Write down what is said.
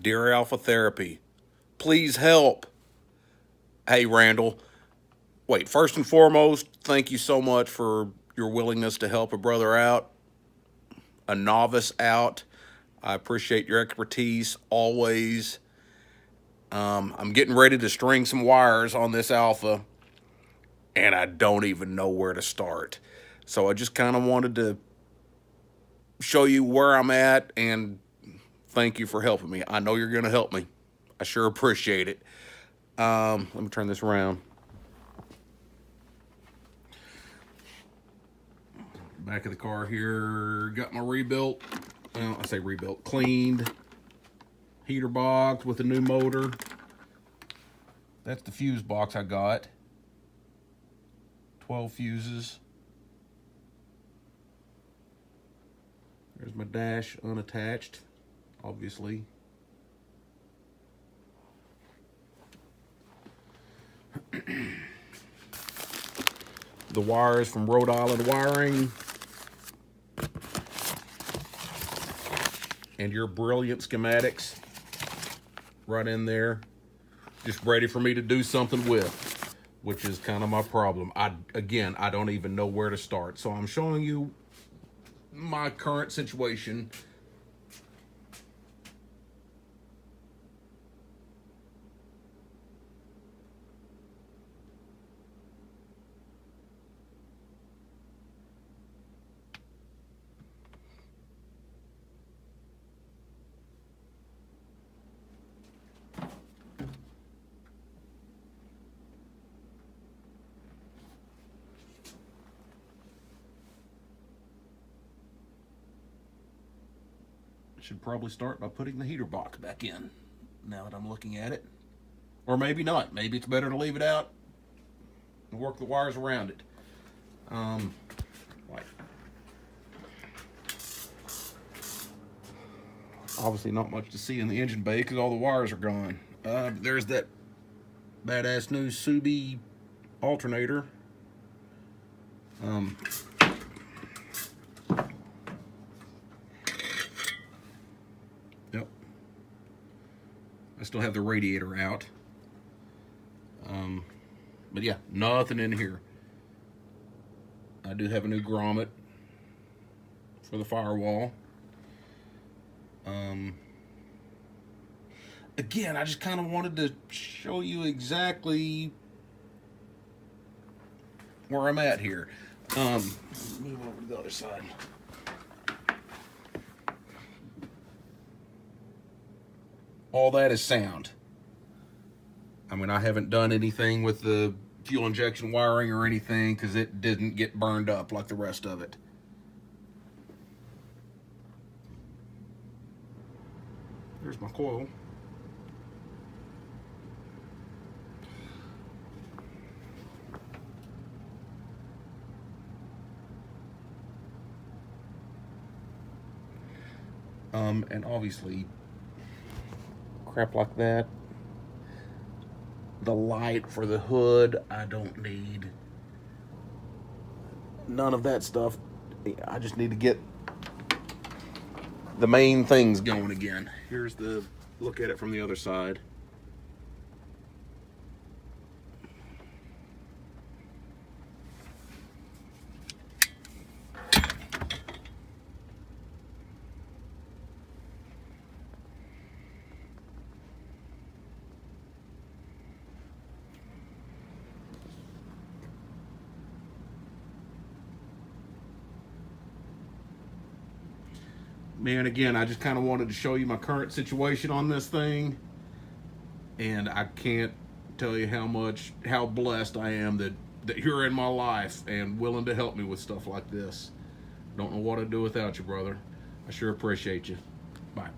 Dear Alpha Therapy, please help. Hey, Randall. Wait, first and foremost, thank you so much for your willingness to help a brother out, a novice out. I appreciate your expertise always. I'm getting ready to string some wires on this Alpha, and I don't even know where to start. So I just kind of wanted to show you where I'm at and thank you for helping me. I know you're going to help me. I sure appreciate it. Let me turn this around. Back of the car here, got my rebuilt, well, I say rebuilt, cleaned heater box with a new motor. That's the fuse box I got. 12 fuses. There's my dash unattached, obviously. The wires from Rhode Island Wiring. And your brilliant schematics right in there. Just ready for me to do something with, which is kind of my problem. I don't even know where to start. So I'm showing you my current situation. Should probably start by putting the heater box back in now that I'm looking at it. Or maybe not. Maybe it's better to leave it out and work the wires around it. Like, obviously not much to see in the engine bay because all the wires are gone. There's that badass new Subi alternator. Yep. I still have the radiator out. But yeah, nothing in here. I do have a new grommet for the firewall. Again, I just kind of wanted to show you exactly where I'm at here. Move over to the other side. All that is sound. I mean, I haven't done anything with the fuel injection wiring or anything because it didn't get burned up like the rest of it. There's my coil. And obviously, crap like that. The light for the hood, I don't need none of that stuff. I just need to get the main things going again. Here's the look at it from the other side. Man, again, I just kind of wanted to show you my current situation on this thing. And I can't tell you how blessed I am that you're in my life and willing to help me with stuff like this. Don't know what I'd do without you, brother. I sure appreciate you. Bye.